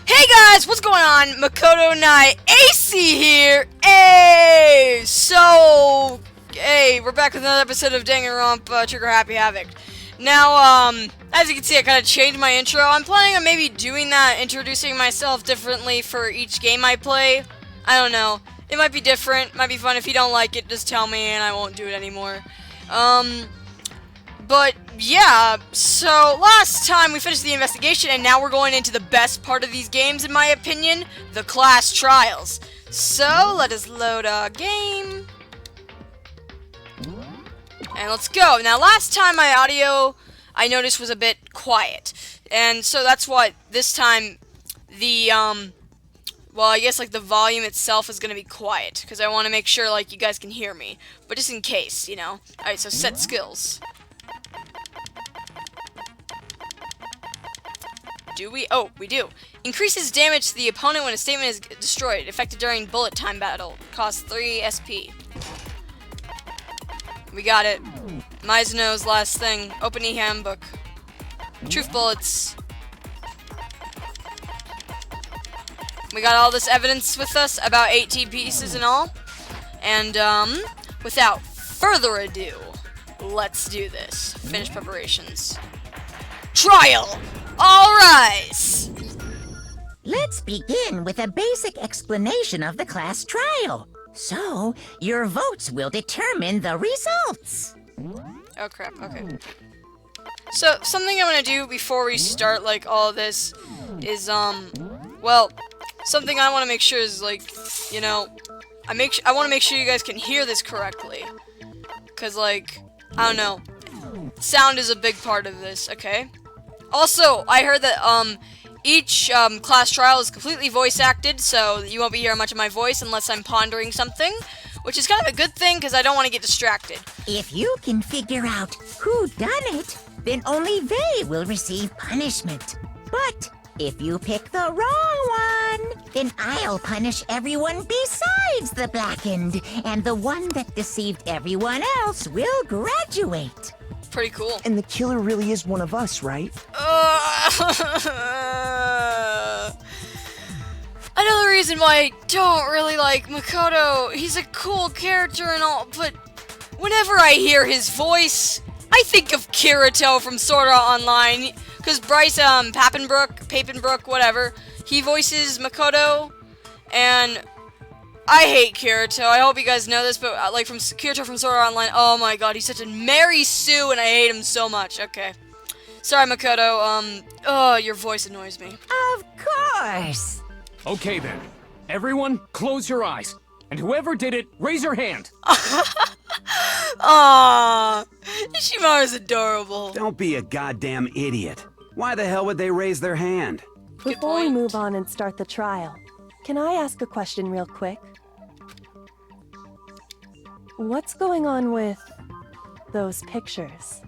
Hey guys, what's going on? Makoto Nai AC here. Hey, we're back with another episode of Danganronpa Trigger Happy Havoc. Now, as you can see, I kind of changed my intro. I'm planning on maybe doing that, introducing myself differently for each game I play. I don't know. It might be different, might be fun. If you don't like it, just tell me and I won't do it anymore. But yeah, so last time we finished the investigation and now we're going into the best part of these games in my opinion, the class trials. So let us load a game. And let's go. Now last time my audio I noticed was a bit quiet. And so that's why this time the well, I guess like the volume itself is gonna be quiet because I want to make sure like you guys can hear me. But just in case, you know. Alright, so set skills. Do we? Oh, we do. Increases damage to the opponent when a statement is destroyed. Affected during bullet time battle. Costs 3 SP. We got it. Mizuno's last thing. Open e-handbook. Truth bullets. We got all this evidence with us, about 18 pieces in all. And, without further ado, let's do this. Finish preparations. Trial! All rise! Let's begin with a basic explanation of the class trial. So, your votes will determine the results. Oh crap, okay. So, something I'm gonna do before we start, like, all of this is, well, something I want to make sure is, like, you know, I want to make sure you guys can hear this correctly. Because, like, I don't know, sound is a big part of this, okay? Also, I heard that, each, class trial is completely voice acted, so you won't be hearing much of my voice unless I'm pondering something, which is kind of a good thing, because I don't want to get distracted. If you can figure out who done it, then only they will receive punishment. But if you pick the wrong one, then I'll punish everyone besides the blackened, and the one that deceived everyone else will graduate. Pretty cool. And the killer really is one of us, right? Another reason why I don't really like Makoto. He's a cool character and all, but whenever I hear his voice, I think of Kirito from Sword Art Online. Because Bryce, Papenbrook, whatever, he voices Makoto, and I hate Kirito. I hope you guys know this, but like from Kirito from Sword Art Online, oh my god, he's such a Mary Sue, and I hate him so much. Okay, sorry, Makoto. Oh, your voice annoys me. Of course. Okay then, everyone, close your eyes, and whoever did it, raise your hand. Aww, Ishimaru's adorable. Don't be a goddamn idiot. Why the hell would they raise their hand? Before we move on and start the trial, can I ask a question real quick? What's going on with those pictures?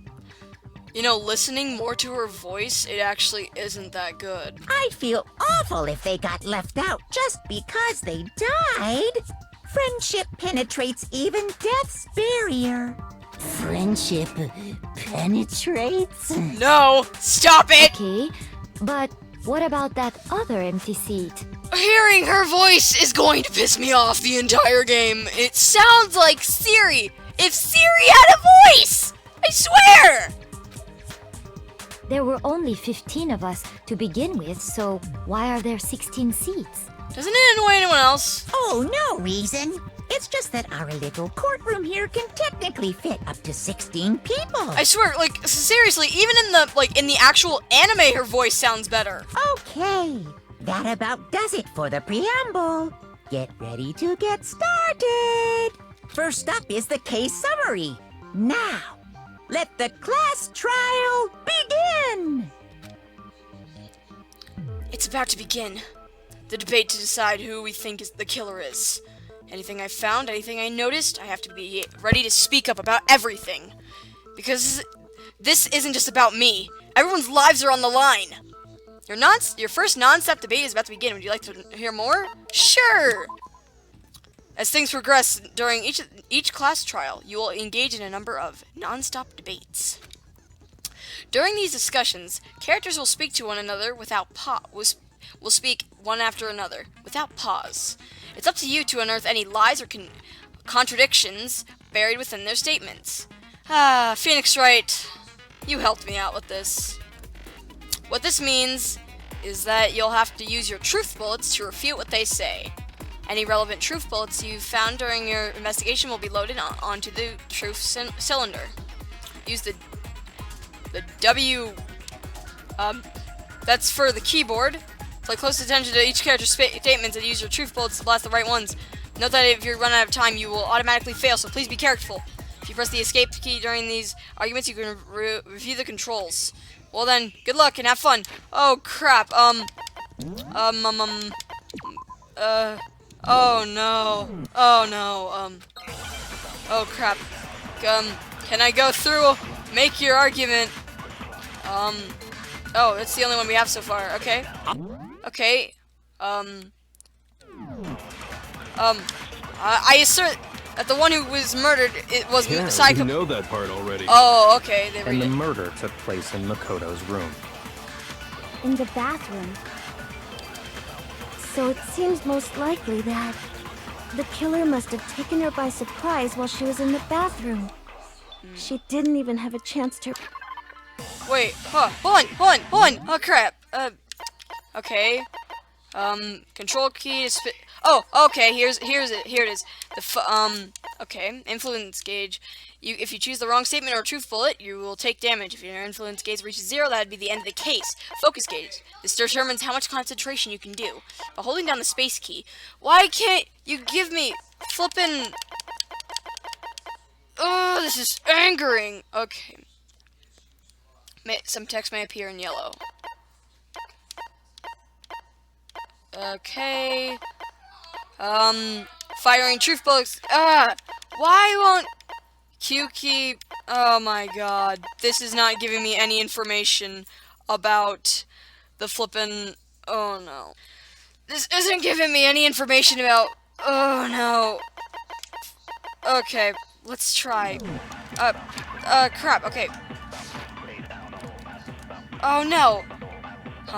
You know, listening more to her voice, it actually isn't that good. I'd feel awful if they got left out just because they died. Friendship penetrates even death's barrier. Friendship penetrates? No, stop it! Okay, but what about that other empty seat? Hearing her voice is going to piss me off the entire game. It sounds like Siri. If Siri had a voice! I swear! There were only 15 of us to begin with, so why are there 16 seats? Doesn't it annoy anyone else? Oh, no reason. It's just that our little courtroom here can technically fit up to 16 people. I swear, like, seriously, even in the actual anime, her voice sounds better. Okay, that about does it for the preamble. Get ready to get started. First up is the case summary. Now, let the class trial begin. It's about to begin. The debate to decide who we think the killer is. Anything I found, anything I noticed, I have to be ready to speak up about everything. Because this isn't just about me. Everyone's lives are on the line. Your first non-stop debate is about to begin. Would you like to hear more? Sure! As things progress during each class trial, you will engage in a number of non-stop debates. During these discussions, characters will speak to one another without will speak one after another, without pause. It's up to you to unearth any lies or contradictions buried within their statements. Ah, Phoenix Wright, you helped me out with this. What this means is that you'll have to use your truth bullets to refute what they say. Any relevant truth bullets you've found during your investigation will be loaded onto the truth cylinder. Use the W, that's for the keyboard. Play close attention to each character's statements and use your truth bullets to blast the right ones. Note that if you run out of time, you will automatically fail, so please be careful. If you press the escape key during these arguments, you can review the controls. Well then, good luck and have fun. Oh crap, oh no, oh crap. Can I go through, make your argument? Oh, it's the only one we have so far, okay. Okay, I assert that the one who was murdered, it was Psycho. You know that part already. Oh, okay, they read And the it. murder took place in Makoto's room. In the bathroom. So it seems most likely that the killer must have taken her by surprise while she was in the bathroom. She didn't even have a chance to... Wait, hold on, oh crap, okay, control key to oh, okay, here it is, okay, influence gauge, if you choose the wrong statement or truth bullet, you will take damage. If your influence gauge reaches 0, that'd be the end of the case. Focus gauge, this determines how much concentration you can do. By holding down the space key, why can't you give me flippin', oh, this is angering, okay. Some text may appear in yellow. Okay. Firing truth bullets. Why won't Q key? Oh my god. This is not giving me any information about the flippin'. Oh no. This isn't giving me any information about. Oh no. Okay, let's try. Crap, okay. Oh no!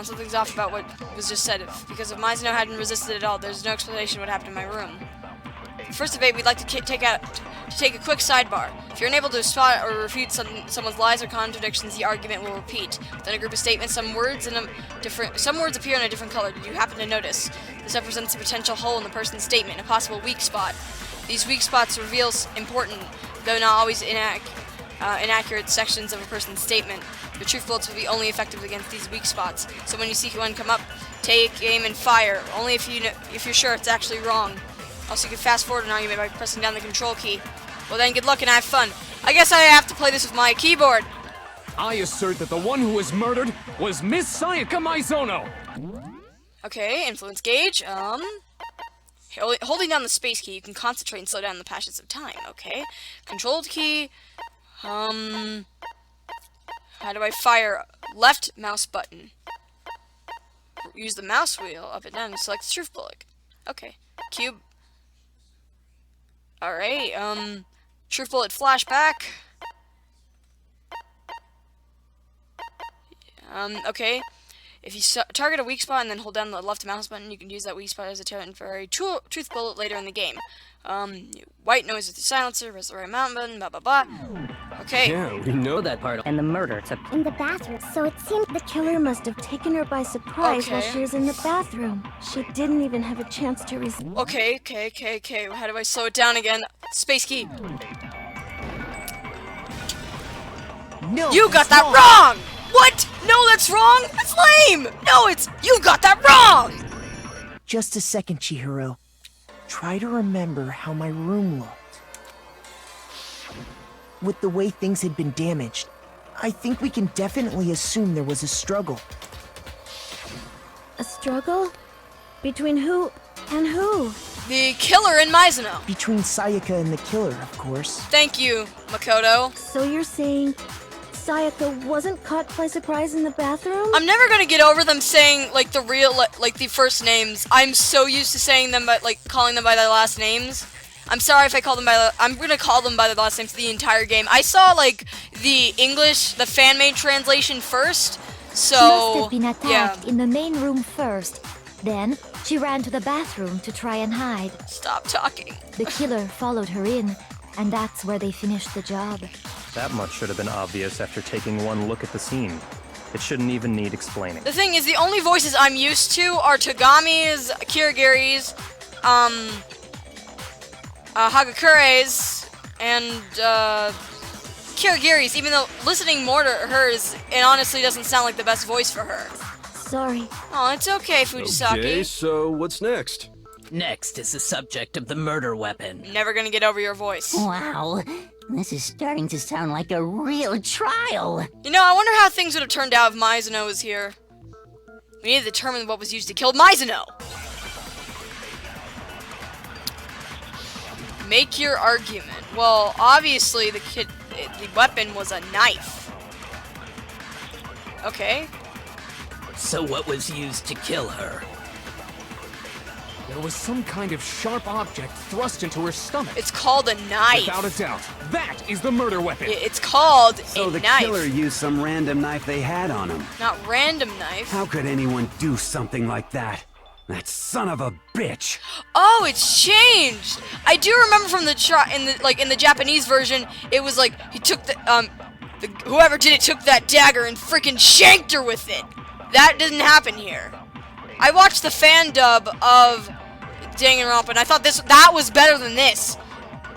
Something's off about what was just said. Because if Mizuno hadn't resisted at all, there's no explanation what happened in my room. First debate, we'd like to take a quick sidebar. If you're unable to spot or refute someone's lies or contradictions, the argument will repeat. Within a group of statements, some words appear in a different color. Did you happen to notice? This represents a potential hole in the person's statement, a possible weak spot. These weak spots reveal important, though not always inaccurate sections of a person's statement. Your truth bullets will be only effective against these weak spots. So when you see one come up, take aim and fire. Only if you're sure it's actually wrong. Also, you can fast forward an argument by pressing down the control key. Well then, good luck and have fun. I guess I have to play this with my keyboard. I assert that the one who was murdered was Miss Sayaka Mizuno. Okay, influence gauge. Holding down the space key, you can concentrate and slow down the passage of time. Okay, controlled key. How do I fire? Left mouse button. Use the mouse wheel up and down to select the truth bullet. Okay. Cube. Alright, truth bullet flashback. Okay. If you target a weak spot and then hold down the left mouse button, you can use that weak spot as a temporary truth bullet later in the game. White noise with the silencer, press the right mouse button, blah blah blah. Okay. Yeah, we know that part. And the murder took... In the bathroom. So it seemed the killer must have taken her by surprise while she was in the bathroom. She didn't even have a chance to resist. Okay. How do I slow it down again? Space key. No, You got that wrong! What? No, that's wrong? That's lame! No, you got that wrong! Just a second, Chihiro. Try to remember how my room looked. With the way things had been damaged, I think we can definitely assume there was a struggle. A struggle? Between who and who? The killer in Mizuno. Between Sayaka and the killer, of course. Thank you, Makoto. So you're saying Sayaka wasn't caught by surprise in the bathroom? I'm never gonna get over them saying, like, the real, like, the first names. I'm so used to saying them, but, like, calling them by their last names. I'm sorry if I call them by I'm gonna call them by their last names the entire game. I saw, like, the English, the fan-made translation first, So, She must have been yeah. attacked in the main room first. Then, she ran to the bathroom to try and hide. Stop talking. The killer followed her in, and that's where they finished the job. That much should have been obvious after taking one look at the scene. It shouldn't even need explaining. The thing is, the only voices I'm used to are Togami's, Kirigiri's, Hagakure's, and, Kirigiri's, even though listening more to hers, it honestly doesn't sound like the best voice for her. Sorry. Oh, it's okay, Fujisaki. Okay, so what's next? Next is the subject of the murder weapon. Never gonna get over your voice. Wow, this is starting to sound like a real trial. You know, I wonder how things would have turned out if Mizuno was here. We need to determine what was used to kill Mizuno. Make your argument. Well, obviously the weapon was a knife. Okay. So what was used to kill her? There was some kind of sharp object thrust into her stomach. It's called a knife. Without a doubt, that is the murder weapon. It's called So a the knife. killer used some random knife they had on him. Not random knife. How could anyone do something like that? That son of a bitch. Oh, it's changed. I do remember from in the Japanese version, it was like he took whoever did it took that dagger and freaking shanked her with it. That didn't happen here. I watched the fan dub of Danganronpa and I thought that was better than this.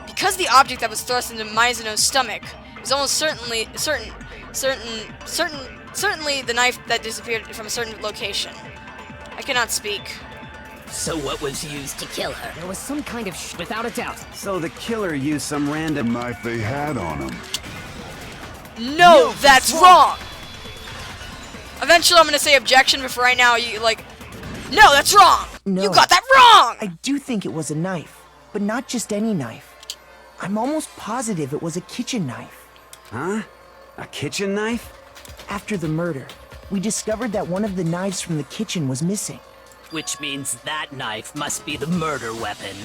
Because the object that was thrust into Mizuno's stomach was almost certainly the knife that disappeared from a certain location. I cannot speak. So what was used to kill her? There was some kind of without a doubt. So the killer used some random knife they had on him. No, that's wrong. Eventually I'm gonna say objection, but for right now, no, that's wrong! No. You got that wrong! I do think it was a knife, but not just any knife. I'm almost positive it was a kitchen knife. Huh? A kitchen knife? After the murder, we discovered that one of the knives from the kitchen was missing. Which means that knife must be the murder weapon.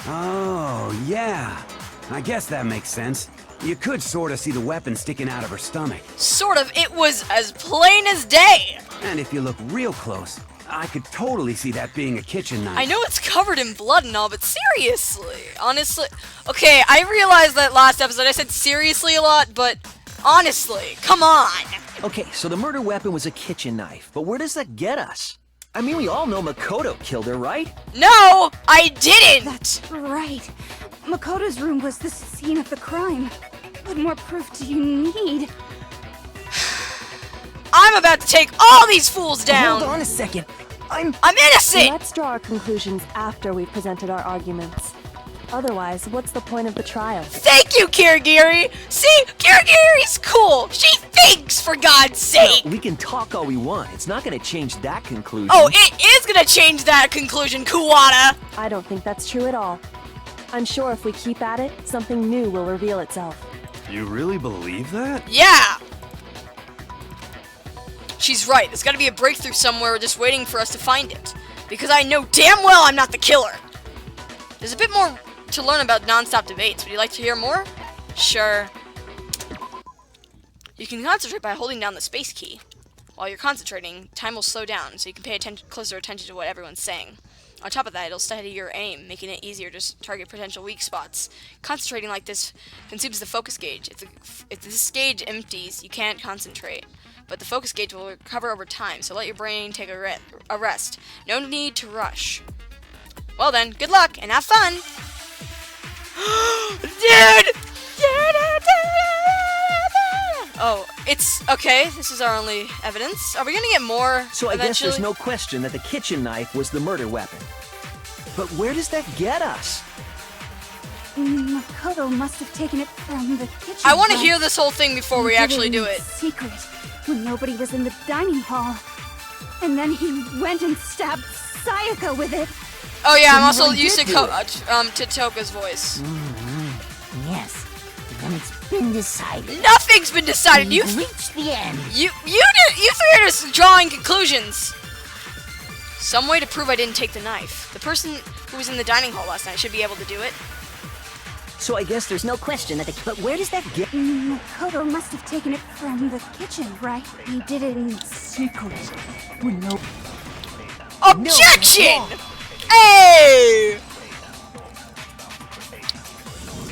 Oh, yeah. I guess that makes sense. You could sort of see the weapon sticking out of her stomach. Sort of, it was as plain as day! And if you look real close, I could totally see that being a kitchen knife. I know it's covered in blood and all, but seriously, honestly... Okay, I realized that last episode I said seriously a lot, but honestly, come on! Okay, so the murder weapon was a kitchen knife, but where does that get us? I mean, we all know Makoto killed her, right? No, I didn't! That's right. Makoto's room was the scene of the crime. What more proof do you need? I'm about to take all these fools down! Hold on a second. I'm innocent! Let's draw our conclusions after we've presented our arguments. Otherwise, what's the point of the trial? Thank you, Kirigiri! See, Kirigiri's cool! She thinks, for God's sake! We can talk all we want. It's not gonna change that conclusion. Oh, it is gonna change that conclusion, Kuwata! I don't think that's true at all. I'm sure if we keep at it, something new will reveal itself. You really believe that? Yeah! She's right. There's gotta be a breakthrough somewhere just waiting for us to find it. Because I know damn well I'm not the killer! There's a bit more to learn about non-stop debates. Would you like to hear more? Sure. You can concentrate by holding down the space key. While you're concentrating, time will slow down, so you can pay closer attention to what everyone's saying. On top of that, it'll steady your aim, making it easier to target potential weak spots. Concentrating like this consumes the focus gauge. If this gauge empties, you can't concentrate. But the focus gauge will recover over time, so let your brain take a rest. No need to rush. Well then, good luck, and have fun! Dude! Oh, it's okay. This is our only evidence. Are we gonna get more? So I guess eventually? there's no question that the kitchen knife was the murder weapon. But where does that get us? Makoto must have taken it from the kitchen. I want to hear this whole thing before we actually do it. Secret, when nobody was in the dining hall, and then he went and stabbed Sayaka with it. Oh yeah, I'm also used to Toka's voice. Yes, then it's been decided. Nothing's been decided. You We've reached the end. You three are just drawing conclusions. Some way to prove I didn't take the knife. The person who was in the dining hall last night should be able to do it. So I guess there's no question that But where does that get? Makoto must have taken it from the kitchen, right? He did it in secret. With no... Objection! Hey!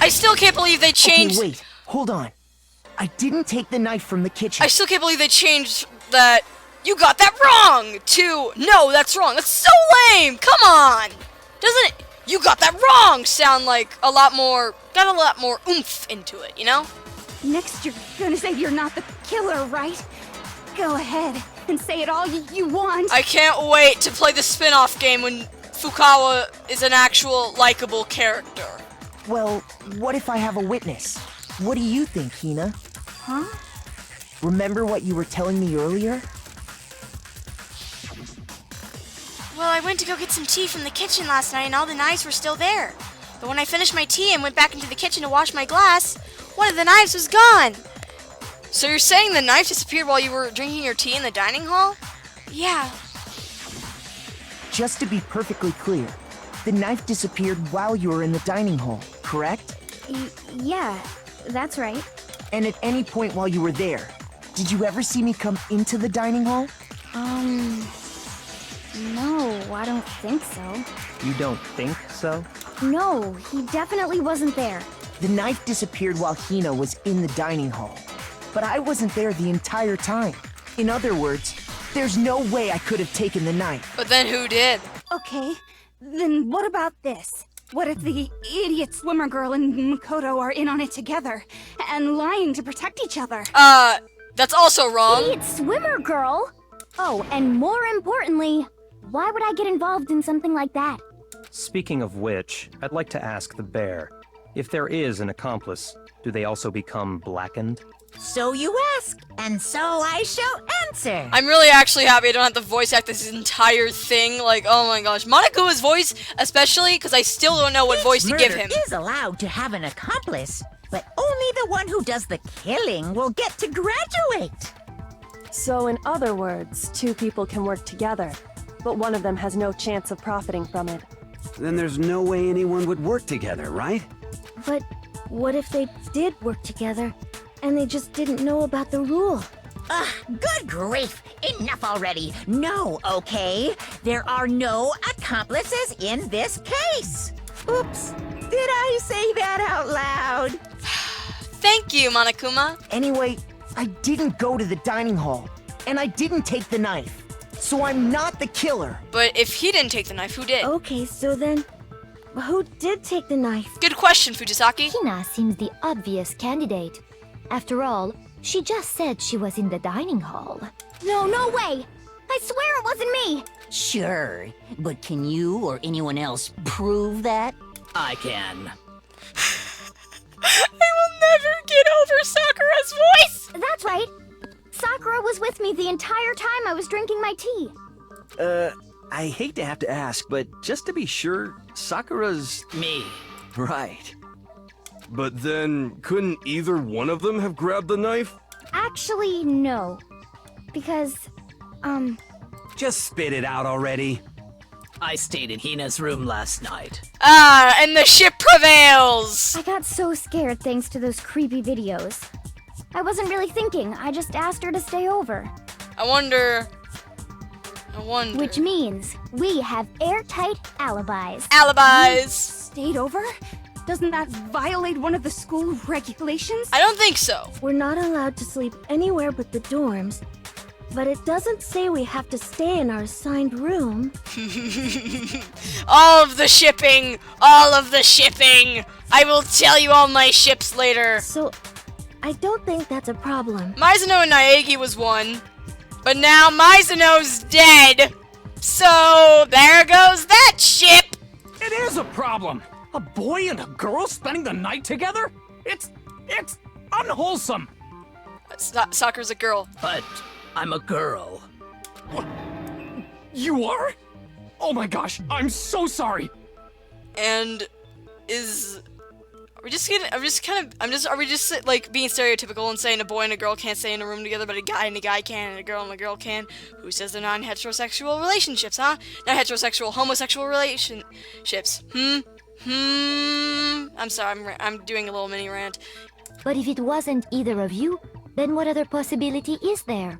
I still can't believe they changed... Okay, wait. Hold on. I didn't take the knife from the kitchen. I still can't believe they changed that you got that wrong to no, that's wrong. That's so lame. Come on. Doesn't it? You got that wrong sound like got a lot more oomph into it, you know? Next you're gonna say you're not the killer, right? Go ahead and say it all you want. I can't wait to play the spin-off game when Fukawa is an actual likable character. Well, what if I have a witness? What do you think, Hina? Huh? Remember what you were telling me earlier? Well, I went to go get some tea from the kitchen last night and all the knives were still there. But when I finished my tea and went back into the kitchen to wash my glass, one of the knives was gone. So you're saying the knife disappeared while you were drinking your tea in the dining hall? Yeah. Just to be perfectly clear, the knife disappeared while you were in the dining hall, correct? Yeah, that's right. And at any point while you were there, did you ever see me come into the dining hall? No, I don't think so. You don't think so? No, he definitely wasn't there. The knife disappeared while Hina was in the dining hall. But I wasn't there the entire time. In other words, there's no way I could have taken the knife. But then who did? Okay, then what about this? What if the idiot swimmer girl and Makoto are in on it together and lying to protect each other? That's also wrong. Idiot swimmer girl? Oh, and more importantly, why would I get involved in something like that? Speaking of which, I'd like to ask the bear, if there is an accomplice, do they also become blackened? So you ask, and so I shall answer. I'm really actually happy I don't have to voice act this entire thing. Like, oh my gosh. Monakuma's voice, especially, because I still don't know what voice to give him. Is allowed to have an accomplice, but only the one who does the killing will get to graduate. So in other words, two people can work together, but one of them has no chance of profiting from it. Then there's no way anyone would work together, right? But what if they did work together and they just didn't know about the rule? Good grief! Enough already! No, okay? There are no accomplices in this case! Oops! Did I say that out loud? Thank you, Monokuma. Anyway, I didn't go to the dining hall, and I didn't take the knife. So I'm not the killer. But if he didn't take the knife, who did? Okay, so then, who did take the knife? Good question, Fujisaki. Hina seems the obvious candidate. After all, she just said she was in the dining hall. No way! I swear it wasn't me! Sure, but can you or anyone else prove that? I can. I will never get over Sakura's voice! That's right. Sakura was with me the entire time I was drinking my tea. I hate to have to ask, but just to be sure, Sakura's... Me. Right. But then, couldn't either one of them have grabbed the knife? Actually, no. Because, Just spit it out already. I stayed in Hina's room last night. And the ship prevails! I got so scared thanks to those creepy videos. I wasn't really thinking, I just asked her to stay over. I wonder... Which means we have airtight alibis. Alibis! Stayed over? Doesn't that violate one of the school regulations? I don't think so. We're not allowed to sleep anywhere but the dorms, but it doesn't say we have to stay in our assigned room. All of the shipping! All of the shipping! I will tell you all my ships later. So, I don't think that's a problem. Mizuno and Naegi was one, but now Mizuno's dead. So, there goes that ship! It is a problem! A boy and a girl spending the night together? It's unwholesome! Sakura's a girl. But I'm a girl. What? You are? Oh my gosh, I'm so sorry! And are we just like being stereotypical and saying a boy and a girl can't stay in a room together, but a guy and a guy can, and a girl can? Who says they're not in heterosexual relationships, huh? Not heterosexual, homosexual relationships. I'm sorry, I'm doing a little mini rant. But if it wasn't either of you, then what other possibility is there?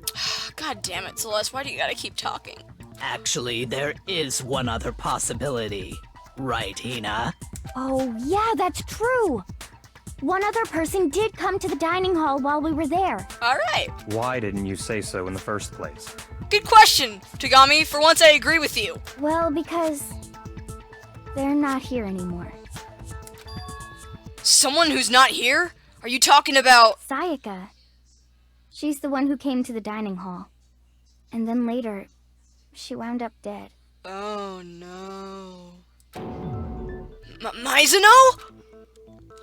God damn it, Celeste, why do you gotta keep talking? Actually, there is one other possibility. Right, Hina? Oh, yeah, that's true. One other person did come to the dining hall while we were there. Alright. Why didn't you say so in the first place? Good question, Tagami. For once, I agree with you. Well, because they're not here anymore. Someone who's not here? Are you talking about... Sayaka. She's the one who came to the dining hall. And then later, she wound up dead. Oh, no. Mizuno?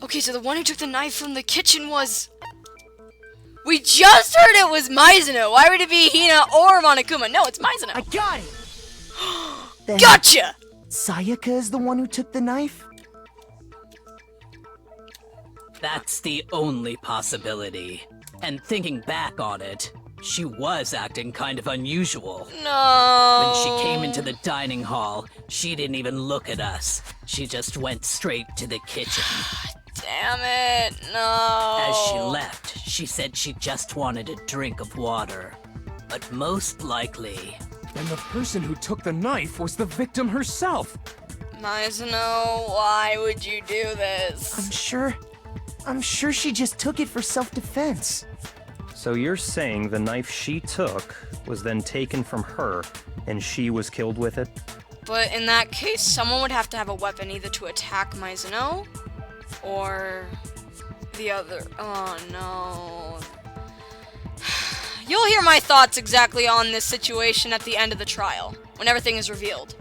Okay, so the one who took the knife from the kitchen was... We just heard it was Mizuno. Why would it be Hina or Monokuma? No, it's Mizuno. I got it! Gotcha! Sayaka is the one who took the knife? That's the only possibility. And thinking back on it, she was acting kind of unusual. No. When she came into the dining hall, she didn't even look at us. She just went straight to the kitchen. Damn it, no. As she left, she said she just wanted a drink of water. But most likely... Then the person who took the knife was the victim herself. Mizuno, why would you do this? I'm sure she just took it for self-defense. So you're saying the knife she took was then taken from her, and she was killed with it? But in that case, someone would have to have a weapon either to attack Mizuno, or the other. Oh no. You'll hear my thoughts exactly on this situation at the end of the trial, when everything is revealed.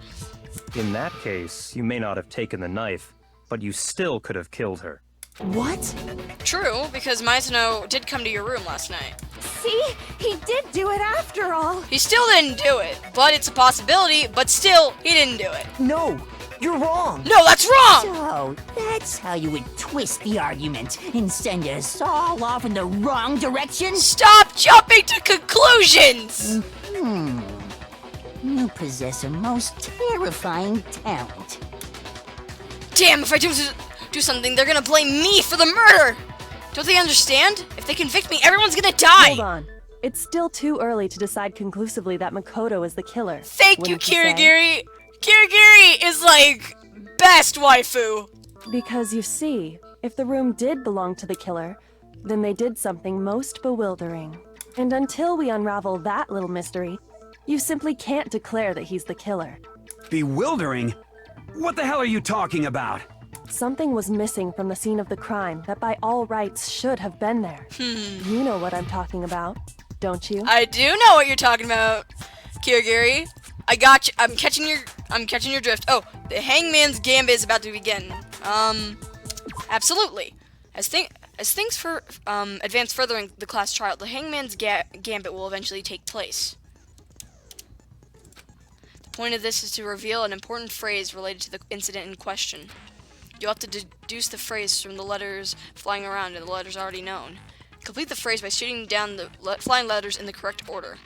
In that case, you may not have taken the knife, but you still could have killed her. What? True, because Mizuno did come to your room last night. See? He did do it after all. He still didn't do it, but it's a possibility, but still, he didn't do it. No, you're wrong. No, that's wrong! So, that's how you would twist the argument and send us all off in the wrong direction? Stop jumping to conclusions! You possess a most terrifying talent. Damn, if I do something, they're gonna blame me for the murder! Don't they understand? If they convict me, everyone's gonna die! Hold on. It's still too early to decide conclusively that Makoto is the killer. Thank you, Kirigiri! Kirigiri is like best waifu! Because you see, if the room did belong to the killer, then they did something most bewildering. And until we unravel that little mystery, you simply can't declare that he's the killer. Bewildering? What the hell are you talking about? Something was missing from the scene of the crime that by all rights should have been there. You know what I'm talking about, don't you? I do know what you're talking about, Kirigiri. I got you. I'm catching your drift. Oh, the Hangman's Gambit is about to begin. Absolutely. As things advance further in the class trial, the Hangman's Gambit will eventually take place. The point of this is to reveal an important phrase related to the incident in question. You'll have to deduce the phrase from the letters flying around and the letters already known. Complete the phrase by shooting down the flying letters in the correct order.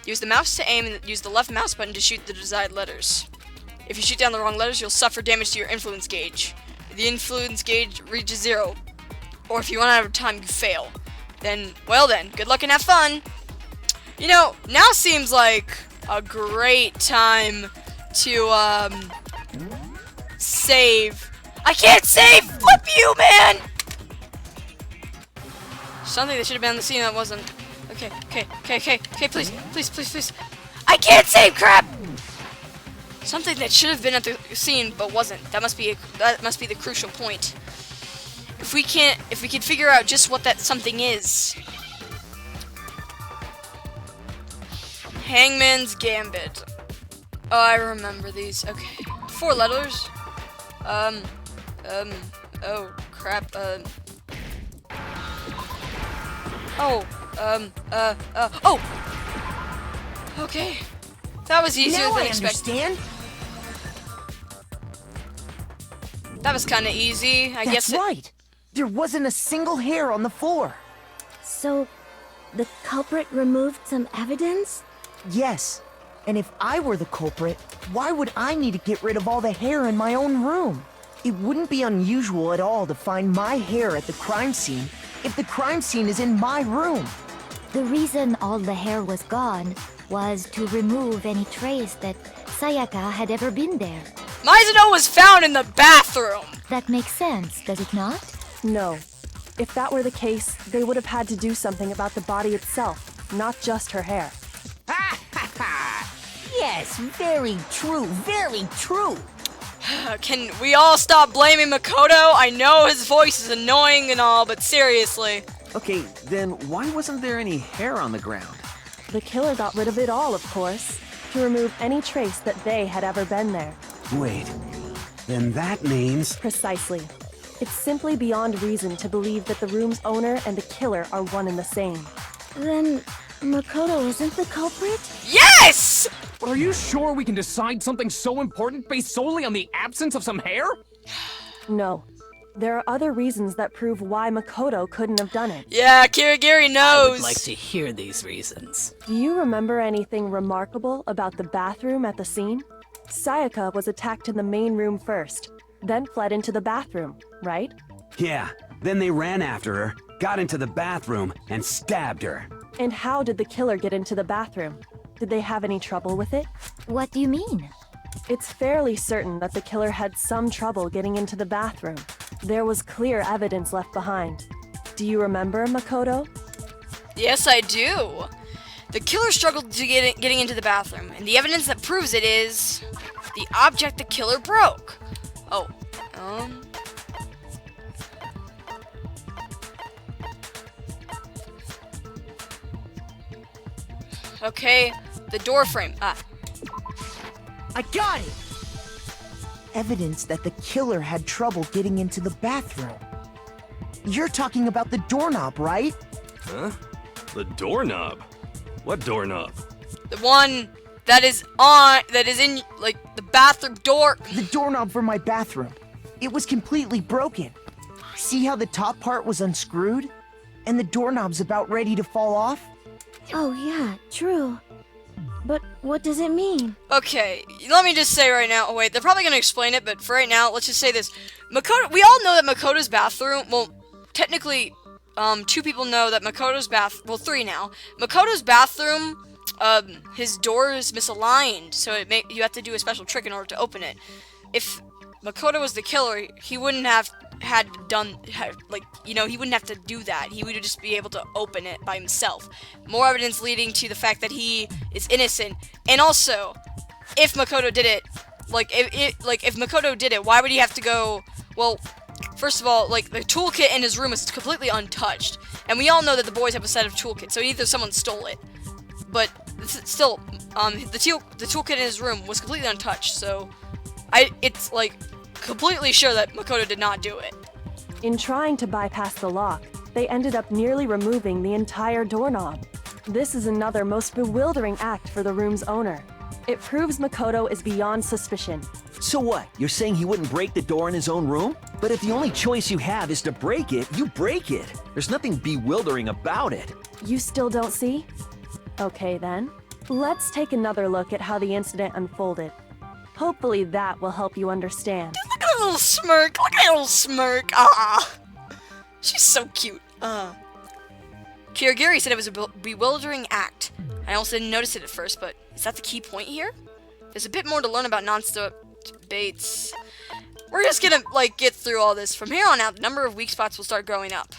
Use the mouse to aim and use the left mouse button to shoot the desired letters. If you shoot down the wrong letters, you'll suffer damage to your influence gauge. If the influence gauge reaches 0, or if you run out of time, you fail. Then, well then, good luck and have fun! You know, now seems like a great time to, save. I can't save! Flip you, man! Something that should have been on the scene that wasn't. Okay, please. I can't save, crap! Something that should have been at the scene but wasn't. That must be the crucial point. If we can figure out just what that something is. Hangman's Gambit. Oh, I remember these. Okay. 4 letters. Oh, crap, oh! Okay. That was easier now than I expected. Understand. That was kind of easy, I guess. That's right. There wasn't a single hair on the floor. So, the culprit removed some evidence? Yes. And if I were the culprit, why would I need to get rid of all the hair in my own room? It wouldn't be unusual at all to find my hair at the crime scene if the crime scene is in my room. The reason all the hair was gone was to remove any trace that Sayaka had ever been there. Mizuno was found in the bathroom! That makes sense, does it not? No. If that were the case, they would have had to do something about the body itself, not just her hair. Yes, very true, very true. Can we all stop blaming Makoto? I know his voice is annoying and all, but seriously. Okay, then why wasn't there any hair on the ground? The killer got rid of it all, of course, to remove any trace that they had ever been there. Wait, then that means... Precisely. It's simply beyond reason to believe that the room's owner and the killer are one and the same. Then Makoto isn't the culprit? Yes! But are you sure we can decide something so important based solely on the absence of some hair? No. There are other reasons that prove why Makoto couldn't have done it. Yeah, Kirigiri knows! I would like to hear these reasons. Do you remember anything remarkable about the bathroom at the scene? Sayaka was attacked in the main room first, then fled into the bathroom, right? Yeah, then they ran after her, got into the bathroom, and stabbed her. And how did the killer get into the bathroom? Did they have any trouble with it? What do you mean? It's fairly certain that the killer had some trouble getting into the bathroom. There was clear evidence left behind. Do you remember, Makoto? Yes, I do. The killer struggled to getting into the bathroom, and the evidence that proves it is the object the killer broke. Oh, okay, the door frame. I got it! Evidence that the killer had trouble getting into the bathroom. You're talking about the doorknob, right? Huh? The doorknob? What doorknob? The one that is in, like, the bathroom door. The doorknob for my bathroom. It was completely broken. See how the top part was unscrewed? And the doorknob's about ready to fall off? Oh yeah, true. But what does it mean? Okay, let me just say right now, oh wait, they're probably gonna explain it, but for right now, let's just say this. Makoto, we all know that Makoto's bathroom, well, technically, 2 people know that Makoto's well, 3 now. Makoto's bathroom, his door is misaligned, so you have to do a special trick in order to open it. If Makoto was the killer, he wouldn't have he wouldn't have to do that. He would just be able to open it by himself. More evidence leading to the fact that he is innocent. And also, if Makoto did it, if Makoto did it, why would he have to go, well, first of all, like, the toolkit in his room is completely untouched. And we all know that the boys have a set of toolkits, so either someone stole it. But still, the toolkit in his room was completely untouched, so it's, like, completely sure that Makoto did not do it. In trying to bypass the lock, they ended up nearly removing the entire doorknob. This is another most bewildering act for the room's owner. It proves Makoto is beyond suspicion. So what? You're saying he wouldn't break the door in his own room? But if the only choice you have is to break it, you break it. There's nothing bewildering about it. You still don't see? Okay then. Let's take another look at how the incident unfolded. Hopefully that will help you understand. Look at that little smirk! Look at that little smirk! Ah! She's so cute. Kirigiri said it was a bewildering act. I also didn't notice it at first, but is that the key point here? There's a bit more to learn about non-stop debates. We're just gonna, like, get through all this. From here on out, the number of weak spots will start growing up.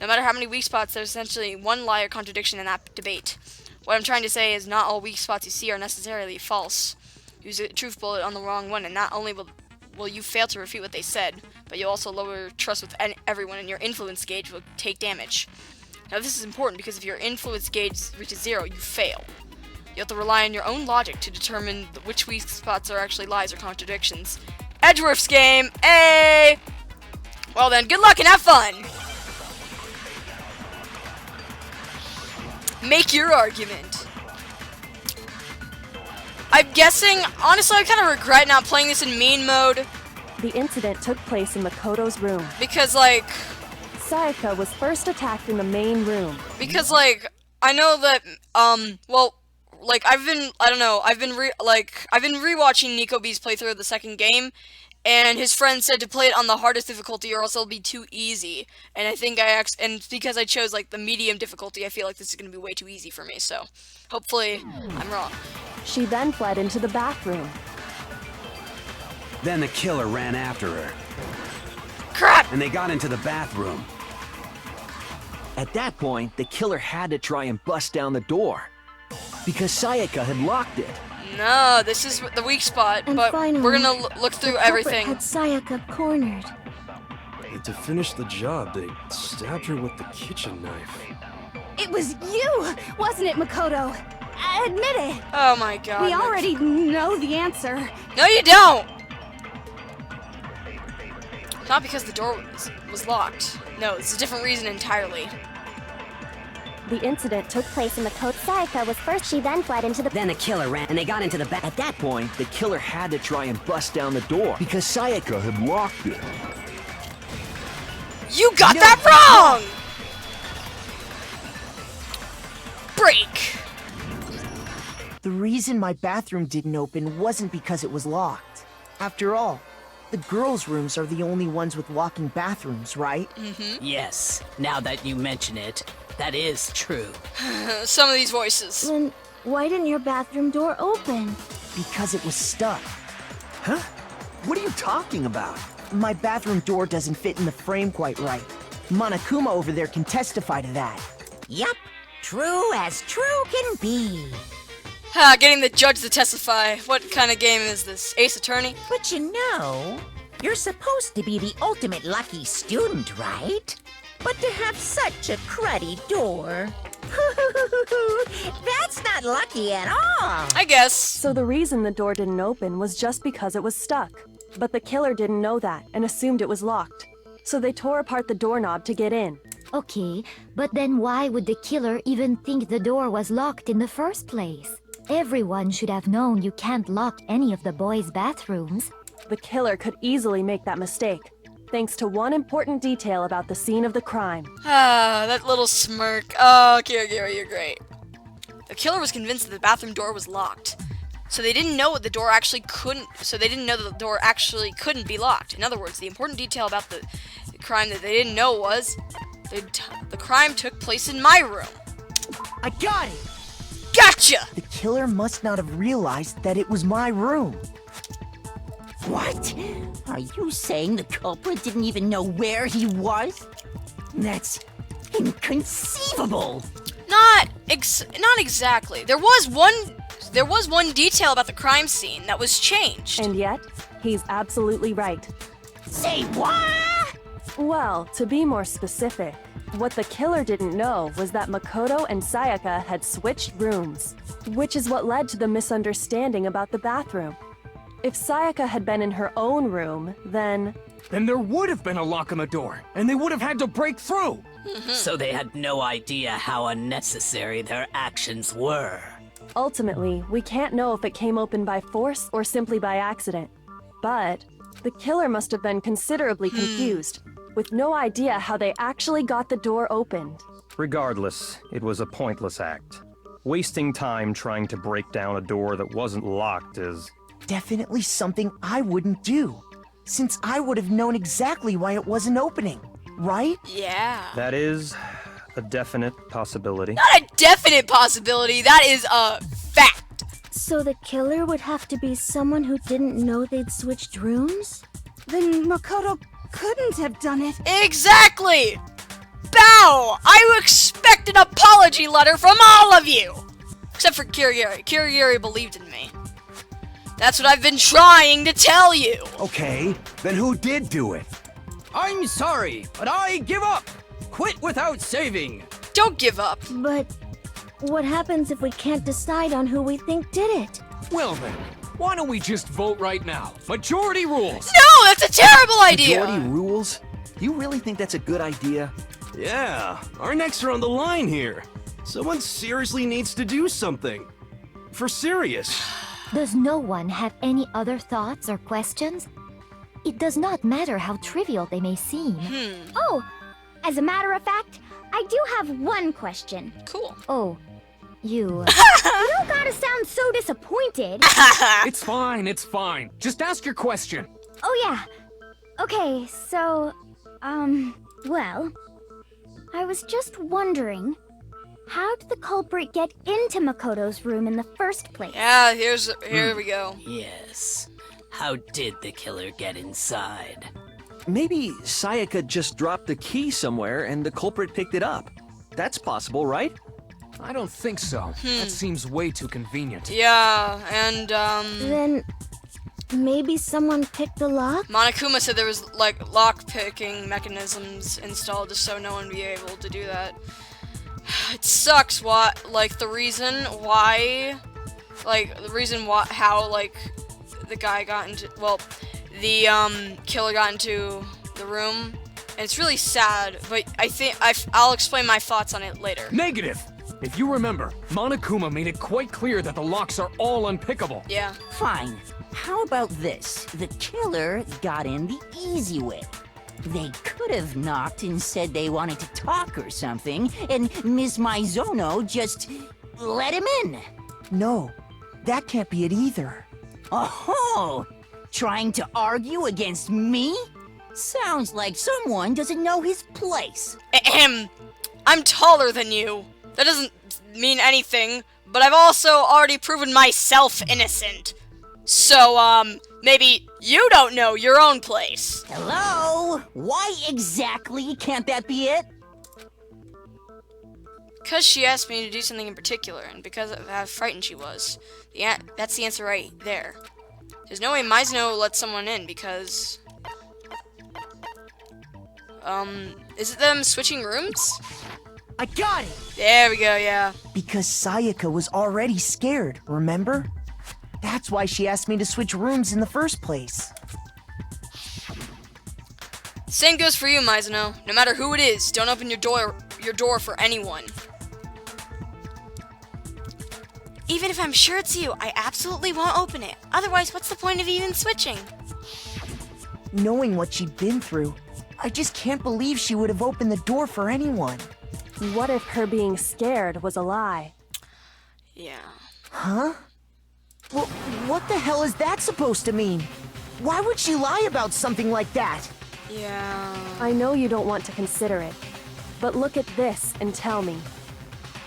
No matter how many weak spots, there's essentially one lie or contradiction in that debate. What I'm trying to say is not all weak spots you see are necessarily false. Use a truth bullet on the wrong one, and not only will you fail to refute what they said, but you'll also lower trust with everyone, and your influence gauge will take damage. Now this is important because if your influence gauge reaches 0, you fail. You have to rely on your own logic to determine which weak spots are actually lies or contradictions. Edgeworth's game! Hey! Well then, good luck and have fun! Make your argument. I'm guessing, honestly, I kind of regret not playing this in mean mode. The incident took place in Makoto's room. Because, like... Sayaka was first attacked in the main room. Because, like, I know that, well, like, I've been rewatching Nico B's playthrough of the second game, and his friend said to play it on the hardest difficulty or else it'll be too easy. And I think and because I chose like the medium difficulty, I feel like this is going to be way too easy for me. So hopefully I'm wrong. She then fled into the bathroom. Then the killer ran after her. Crap! And they got into the bathroom. At that point, the killer had to try and bust down the door. Because Sayaka had locked it. No, this is the weak spot, And but finally, we're gonna look through the culprit everything. had Sayaka cornered. And to finish the job, they stabbed her with the kitchen knife. It was you, wasn't it, Makoto? Admit it. Oh my god. We already know the answer. No, you don't! Not because the door was locked. No, it's a different reason entirely. The incident took place in the coat. Sayaka was first, she then fled into the... Then the killer ran, and they got into the back. At that point, the killer had to try and bust down the door. Because Sayaka had locked it. You got that wrong! Break! The reason my bathroom didn't open wasn't because it was locked. After all, the girls' rooms are the only ones with locking bathrooms, right? Mm-hmm. Yes, now that you mention it, that is true. Some of these voices. Then why didn't your bathroom door open? Because it was stuck. Huh? What are you talking about? My bathroom door doesn't fit in the frame quite right. Monokuma over there can testify to that. Yup, true as true can be. Ha, getting the judge to testify. What kind of game is this? Ace Attorney? But you know, you're supposed to be the ultimate lucky student, right? But to have such a cruddy door... That's not lucky at all! I guess. So the reason the door didn't open was just because it was stuck. But the killer didn't know that and assumed it was locked. So they tore apart the doorknob to get in. Okay, but then why would the killer even think the door was locked in the first place? Everyone should have known you can't lock any of the boys' bathrooms. The killer could easily make that mistake, thanks to one important detail about the scene of the crime. Ah, that little smirk. Oh, Kirigiri, you're great. The killer was convinced that the bathroom door was locked. So they didn't know the door actually couldn't be locked. In other words, the important detail about the crime that they didn't know was the crime took place in my room. I got it! Gotcha! The killer must not have realized that it was my room. What? Are you saying the culprit didn't even know where he was? That's inconceivable. Not exactly. There was one detail about the crime scene that was changed. And yet, he's absolutely right. Say what? Well, to be more specific, what the killer didn't know was that Makoto and Sayaka had switched rooms, which is what led to the misunderstanding about the bathroom. If Sayaka had been in her own room, then there would have been a lock on the door, and they would have had to break through. So they had no idea how unnecessary their actions were. Ultimately, we can't know if it came open by force or simply by accident. But the killer must have been considerably confused, with no idea how they actually got the door opened. Regardless, it was a pointless act. Wasting time trying to break down a door that wasn't locked is... Definitely something I wouldn't do, since I would have known exactly why it wasn't opening, right? Yeah. That is a definite possibility. Not a definite possibility, that is a fact. So the killer would have to be someone who didn't know they'd switched rooms? Then Makoto couldn't have done it. Exactly! Bow! I expect an apology letter from all of you! Except for Kirigiri. Kirigiri believed in me. That's what I've been trying to tell you! Okay, then who did do it? I'm sorry, but I give up. Quit without saving. Don't give up. But what happens if we can't decide on who we think did it? Well then, why don't we just vote right now? Majority rules. No, that's a terrible idea! Majority rules? You really think that's a good idea? Yeah, our necks are on the line here. Someone seriously needs to do something. For serious. Does no one have any other thoughts or questions? It does not matter how trivial they may seem. Oh, as a matter of fact, I do have one question. Cool. Oh, you... You don't gotta sound so disappointed. It's fine, it's fine. Just ask your question. Oh yeah. Okay, so, well, I was just wondering, how did the culprit get into Makoto's room in the first place? Yeah, here we go. Yes. How did the killer get inside? Maybe Sayaka just dropped the key somewhere and the culprit picked it up. That's possible, right? I don't think so. That seems way too convenient. Yeah, and Then, maybe someone picked the lock? Monokuma said there was like lock-picking mechanisms installed just so no one would be able to do that. It sucks the reason why how like the guy got into, well, the killer got into the room. And it's really sad, but I think I'll explain my thoughts on it later. Negative! If you remember, Monokuma made it quite clear that the locks are all unpickable. Yeah. Fine. How about this? The killer got in the easy way. They could have knocked and said they wanted to talk or something, and Ms. Maizono just let him in. No, that can't be it either. Oh, trying to argue against me? Sounds like someone doesn't know his place. Ahem. I'm taller than you. That doesn't mean anything, but I've also already proven myself innocent. So, maybe you don't know your own place. Hello? Why exactly can't that be it? Because she asked me to do something in particular, and because of how frightened she was. That's the answer right there. There's no way Maizono let someone in, because... is it them switching rooms? I got it! There we go, yeah. Because Sayaka was already scared, remember? That's why she asked me to switch rooms in the first place. Same goes for you, Maizono. No matter who it is, don't open your door for anyone. Even if I'm sure it's you, I absolutely won't open it. Otherwise, what's the point of even switching? Knowing what she'd been through, I just can't believe she would have opened the door for anyone. What if her being scared was a lie? Yeah. Huh? Well, what the hell is that supposed to mean? Why would she lie about something like that? Yeah. I know you don't want to consider it, but look at this and tell me.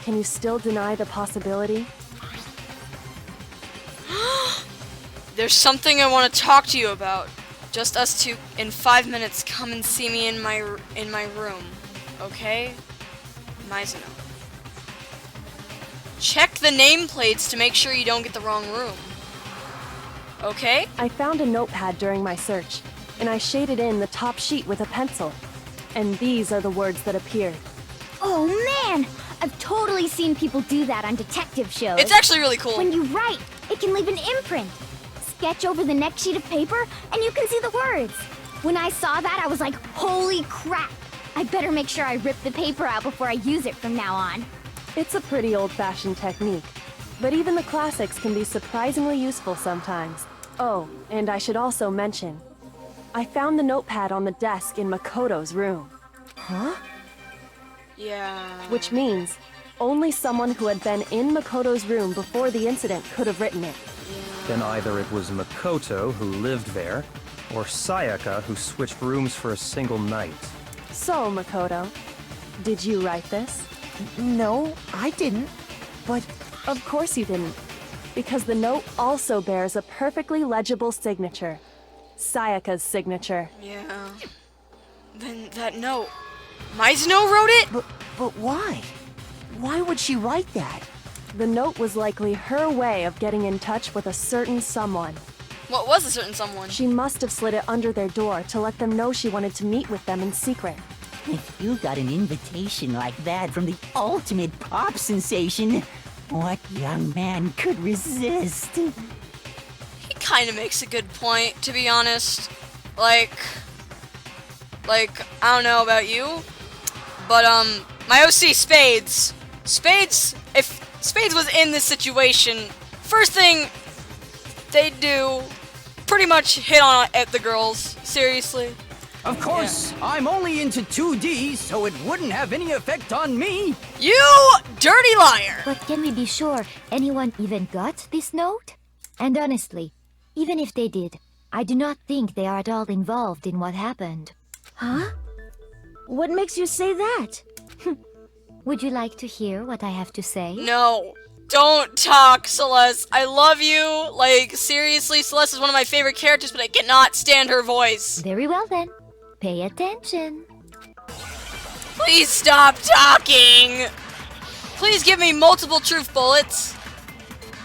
Can you still deny the possibility? There's something I want to talk to you about. Just us two. In 5 minutes, come and see me in my room. Okay? Maizono. Check the nameplates to make sure you don't get the wrong room. Okay? I found a notepad during my search, and I shaded in the top sheet with a pencil. And these are the words that appeared. Oh man! I've totally seen people do that on detective shows. It's actually really cool. When you write, it can leave an imprint. Sketch over the next sheet of paper, and you can see the words. When I saw that, I was like, holy crap! I better make sure I rip the paper out before I use it from now on. It's a pretty old-fashioned technique, but even the classics can be surprisingly useful sometimes. Oh, and I should also mention, I found the notepad on the desk in Makoto's room. Huh? Yeah. Which means, only someone who had been in Makoto's room before the incident could have written it. Then either it was Makoto who lived there, or Sayaka who switched rooms for a single night. So, Makoto, did you write this? No, I didn't. But... Of course you didn't. Because the note also bears a perfectly legible signature. Sayaka's signature. Yeah. Then that note... Maizono wrote it? But why? Why would she write that? The note was likely her way of getting in touch with a certain someone. What was a certain someone? She must have slid it under their door to let them know she wanted to meet with them in secret. If you got an invitation like that from the ultimate pop sensation, what young man could resist? He kind of makes a good point, to be honest. Like, I don't know about you, but, my OC Spades. If Spades was in this situation, first thing they'd do, pretty much hit on at the girls. Seriously. Of course, I'm only into 2D, so it wouldn't have any effect on me. You dirty liar! But can we be sure anyone even got this note? And honestly, even if they did, I do not think they are at all involved in what happened. Huh? What makes you say that? Would you like to hear what I have to say? No. Don't talk, Celeste. I love you. Like, seriously, Celeste is one of my favorite characters, but I cannot stand her voice. Very well then. Pay attention. Please stop talking. Please give me multiple truth bullets.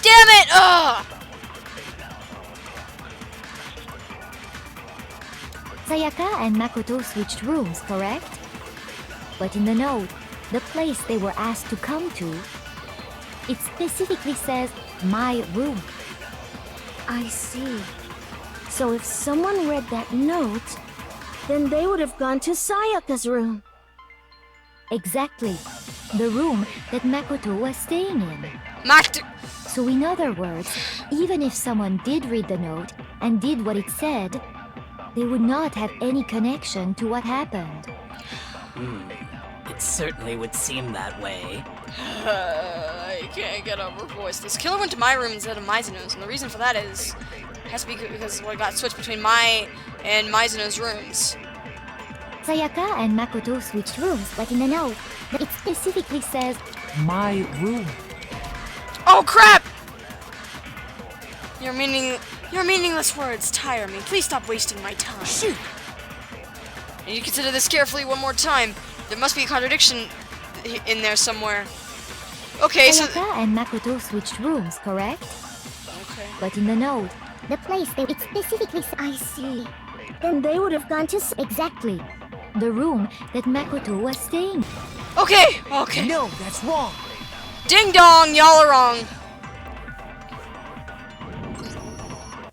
Damn it! Ugh! Sayaka and Makoto switched rooms, correct? But in the note, the place they were asked to come to, it specifically says, my room. I see. So if someone read that note, then they would have gone to Sayaka's room. Exactly. The room that Makoto was staying in. So in other words, even if someone did read the note and did what it said, they would not have any connection to what happened. It certainly would seem that way. I can't get over her voice. This killer went to my room instead of Mizuno's, and the reason for that is... has to be because what got switched between my and Mizuno's rooms. Sayaka and Makoto switched rooms, but in the note, it specifically says, my room. Oh crap! Your meaningless words tire me. Please stop wasting my time. Shoot! I need to consider this carefully one more time. There must be a contradiction in there somewhere. Okay, Sayaka and Makoto switched rooms, correct? Okay. But in the note, the place it specifically says, I see. Then they would have gone to... Exactly. The room that Makoto was staying. Okay, okay. No, that's wrong. Ding dong, y'all are wrong.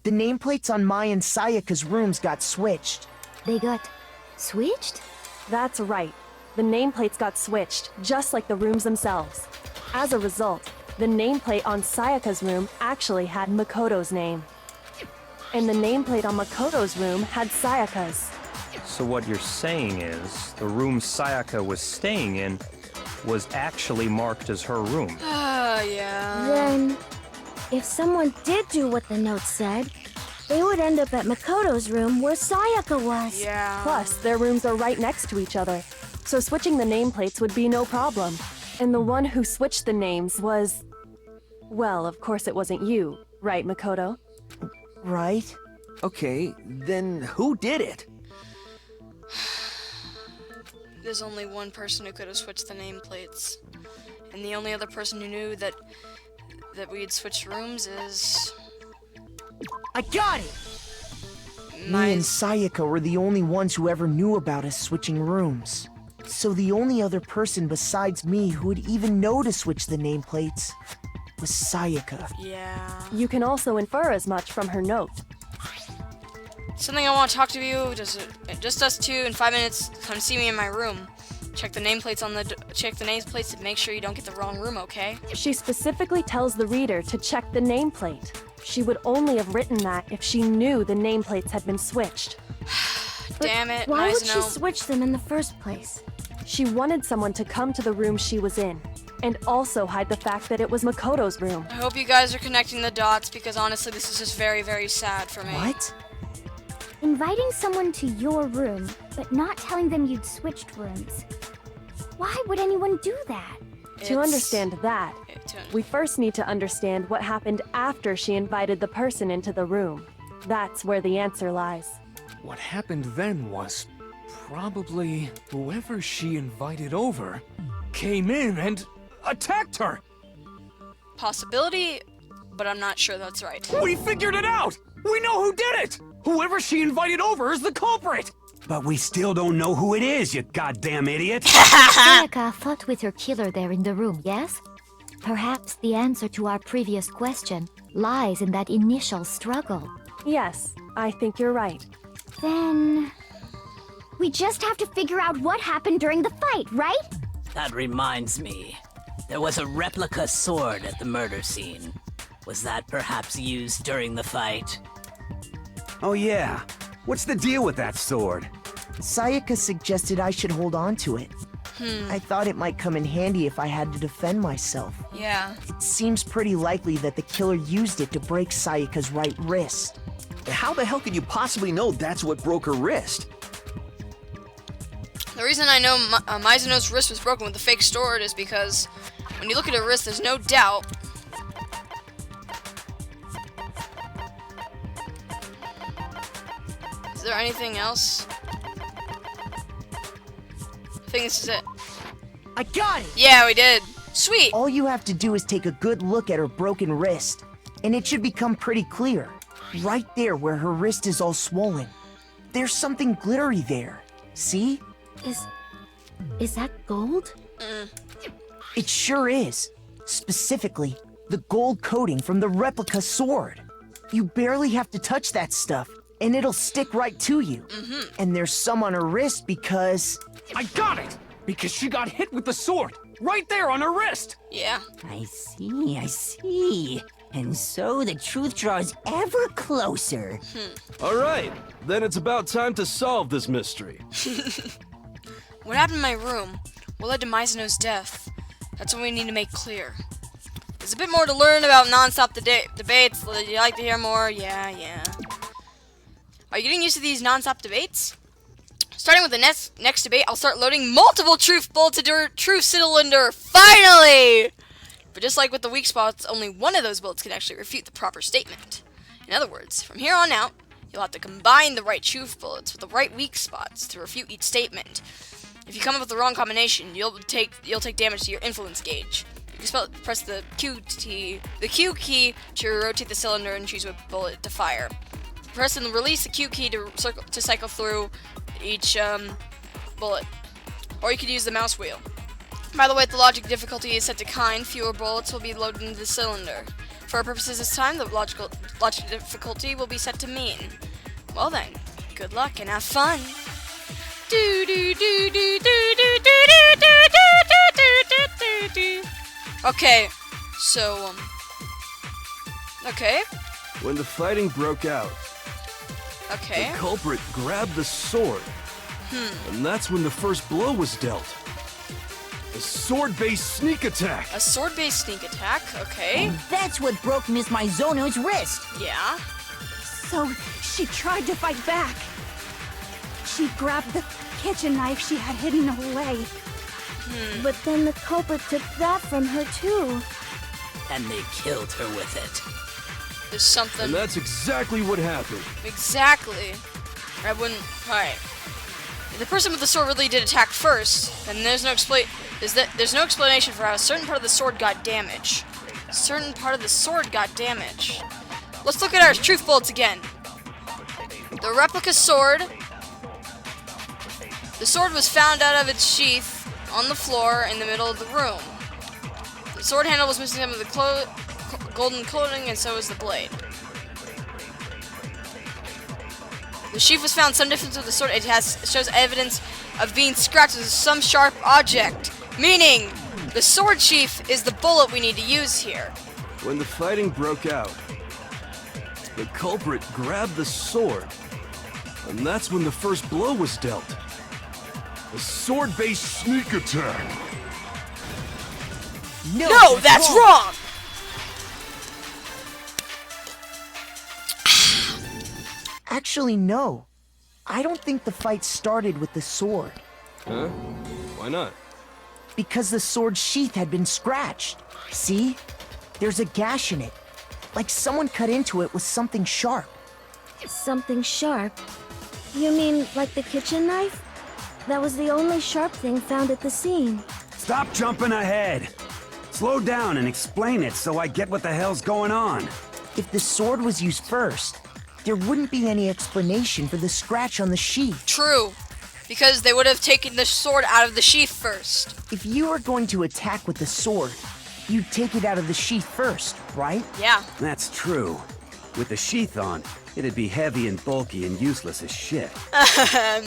The nameplates on Mai and Sayaka's rooms got switched. They got switched? That's right. The nameplates got switched, just like the rooms themselves. As a result, the nameplate on Sayaka's room actually had Makoto's name. And the nameplate on Makoto's room had Sayaka's. So what you're saying is, the room Sayaka was staying in was actually marked as her room. Yeah. Then, if someone did do what the note said, they would end up at Makoto's room where Sayaka was. Yeah. Plus, their rooms are right next to each other, so switching the nameplates would be no problem. And the one who switched the names was... well, of course it wasn't you, right, Makoto? Right. Okay, then who did it? There's only one person who could have switched the nameplates. And the only other person who knew that we had switched rooms is... I got it! Me and Sayaka were the only ones who ever knew about us switching rooms. So the only other person besides me who would even know to switch the nameplates was Sayaka. Yeah. You can also infer as much from her note. Something I want to talk to you, just us two in 5 minutes. Come see me in my room. Check the nameplates and make sure you don't get the wrong room, okay? She specifically tells the reader to check the nameplate. She would only have written that if she knew the nameplates had been switched. Damn it, why would she Mizuno. switch them in the first place? She wanted someone to come to the room she was in, and also hide the fact that it was Makoto's room. I hope you guys are connecting the dots, because honestly, this is just very, very sad for me. What? Inviting someone to your room, but not telling them you'd switched rooms. Why would anyone do that? To understand that, we first need to understand what happened after she invited the person into the room. That's where the answer lies. What happened then was probably whoever she invited over came in and attacked her. Possibility, but I'm not sure that's right. We figured it out! We know who did it! Whoever she invited over is the culprit! But we still don't know who it is, you goddamn idiot! Sayaka fought with her killer there in the room, yes? Perhaps the answer to our previous question lies in that initial struggle. Yes, I think you're right. Then... we just have to figure out what happened during the fight, right? That reminds me. There was a replica sword at the murder scene. Was that perhaps used during the fight? Oh yeah. What's the deal with that sword? Sayaka suggested I should hold on to it. I thought it might come in handy if I had to defend myself. Yeah. It seems pretty likely that the killer used it to break Sayaka's right wrist. How the hell could you possibly know that's what broke her wrist? The reason I know Mizuno's wrist was broken with the fake sword is because when you look at her wrist, there's no doubt. Is there anything else? I think this is it. I got it! Yeah, we did. Sweet! All you have to do is take a good look at her broken wrist, and it should become pretty clear. Right there where her wrist is all swollen. There's something glittery there. See? Is that gold? It sure is. Specifically, the gold coating from the replica sword. You barely have to touch that stuff, and it'll stick right to you. And there's some on her wrist because... I got it! Because she got hit with the sword! Right there on her wrist! Yeah. I see. And so the truth draws ever closer. All right, then it's about time to solve this mystery. What happened in my room? What led to Mizuno's death? That's what we need to make clear. There's a bit more to learn about non-stop debates. Would you like to hear more? Yeah. Are you getting used to these non-stop debates? Starting with the next debate, I'll start loading multiple truth bullets into your truth cylinder. Finally! But just like with the weak spots, only one of those bullets can actually refute the proper statement. In other words, from here on out, you'll have to combine the right truth bullets with the right weak spots to refute each statement. If you come up with the wrong combination, you'll take damage to your influence gauge. You can press the Q key to rotate the cylinder and choose what bullet to fire. Press and release the Q key to cycle through each bullet. Or you could use the mouse wheel. By the way, the logic difficulty is set to kind. Fewer bullets will be loaded into the cylinder. For our purposes this time, the logic difficulty will be set to mean. Well then, good luck and have fun. Okay, so okay. When the fighting broke out, okay, the culprit grabbed the sword, and that's when the first blow was dealt. A sword-based sneak attack. A sword-based sneak attack, okay. And that's what broke Miss Mizuno's wrist. Yeah. So she tried to fight back. She grabbed the kitchen knife she had hidden away. But then the culprit took that from her too. And they killed her with it. There's something. And that's exactly what happened. Exactly. I wouldn't. Alright. If the person with the sword really did attack first, then there's no explanation for how a certain part of the sword got damaged. Let's look at our truth bullets again. The replica sword. The sword was found out of its sheath on the floor in the middle of the room. The sword handle was missing some of the golden coating, and so was the blade. The sheath was found some distance with the sword. It shows evidence of being scratched with some sharp object, meaning the sword sheath is the bullet we need to use here. When the fighting broke out, the culprit grabbed the sword, and that's when the first blow was dealt. A sword-based sneak attack. No, that's wrong! Actually, no. I don't think the fight started with the sword. Huh? Why not? Because the sword's sheath had been scratched. See? There's a gash in it. Like someone cut into it with something sharp. Something sharp? You mean like the kitchen knife? That was the only sharp thing found at the scene. Stop jumping ahead. Slow down and explain it so I get what the hell's going on. If the sword was used first, there wouldn't be any explanation for the scratch on the sheath. True. Because they would have taken the sword out of the sheath first. If you were going to attack with the sword, you'd take it out of the sheath first, right? Yeah. That's true. With the sheath on, it'd be heavy and bulky and useless as shit.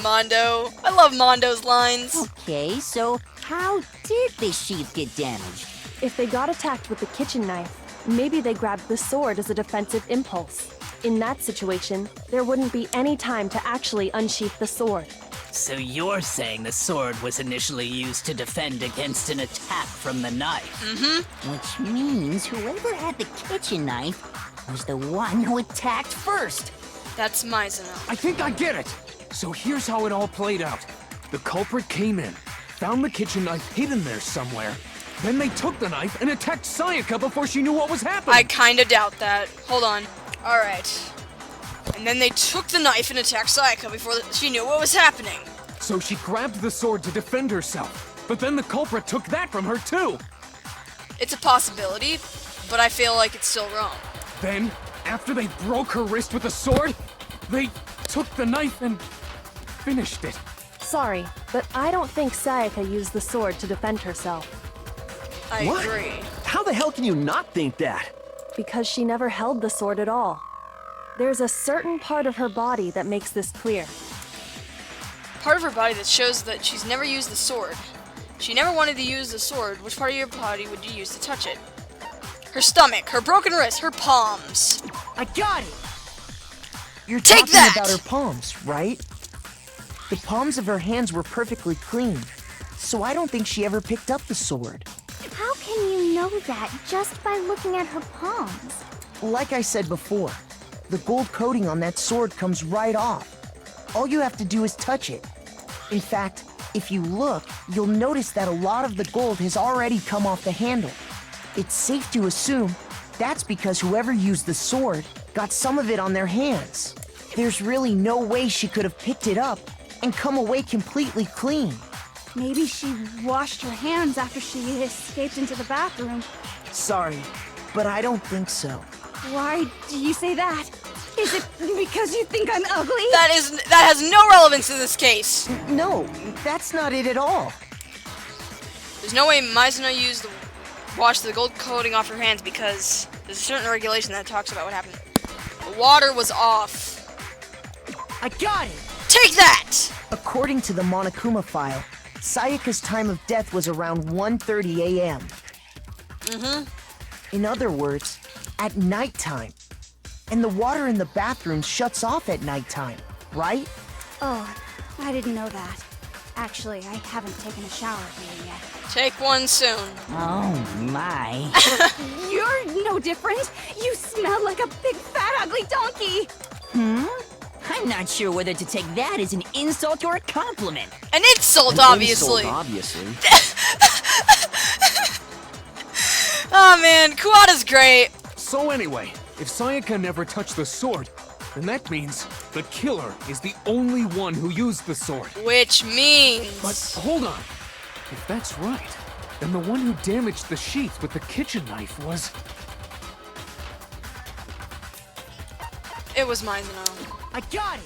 Mondo. I love Mondo's lines. Okay, so how did the sheath get damaged? If they got attacked with the kitchen knife, maybe they grabbed the sword as a defensive impulse. In that situation, there wouldn't be any time to actually unsheath the sword. So you're saying the sword was initially used to defend against an attack from the knife? Mm-hmm. Which means whoever had the kitchen knife was the one who attacked first. That's Mizuno. I think I get it! So here's how it all played out. The culprit came in, found the kitchen knife hidden there somewhere. Then they took the knife and attacked Sayaka before she knew what was happening. I kinda doubt that. Hold on. Alright. And then they took the knife and attacked Sayaka before she knew what was happening. So she grabbed the sword to defend herself. But then the culprit took that from her too. It's a possibility, but I feel like it's still wrong. Then, after they broke her wrist with the sword, they took the knife and finished it. Sorry, but I don't think Sayaka used the sword to defend herself. I What? agree. How the hell can you not think that? Because she never held the sword at all. There's a certain part of her body that makes this clear. Part of her body that shows that she's never used the sword. She never wanted to use the sword. Which part of your body would you use to touch it? Her stomach, her broken wrist, her palms. I got it! You're Take talking that! about her palms, right? The palms of her hands were perfectly clean, so I don't think she ever picked up the sword. How can you know that just by looking at her palms? Like I said before, the gold coating on that sword comes right off. All you have to do is touch it. In fact, if you look, you'll notice that a lot of the gold has already come off the handle. It's safe to assume that's because whoever used the sword got some of it on their hands. There's really no way she could have picked it up and come away completely clean. Maybe she washed her hands after she escaped into the bathroom. Sorry, but I don't think so. Why do you say that? Is it because you think I'm ugly? That has no relevance to this case. No, that's not it at all. There's no way Mizuno washed the gold coating off her hands because there's a certain regulation that talks about what happened. The water was off. I got it! Take that! According to the Monokuma file, Sayaka's time of death was around 1:30 a.m. In other words, at nighttime. And the water in the bathroom shuts off at nighttime, right? Oh, I didn't know that. Actually, I haven't taken a shower here yet. Take one soon. Oh my. You're no different. You smell like a big fat ugly donkey. I'm not sure whether to take that as an insult or a compliment. An insult, obviously. Obviously. Oh man, Kuwata's great. So anyway, if Sayaka never touched the sword, then that means the killer is the only one who used the sword. Which means... But hold on. If that's right, then the one who damaged the sheath with the kitchen knife was... It was Mizuno. I got it!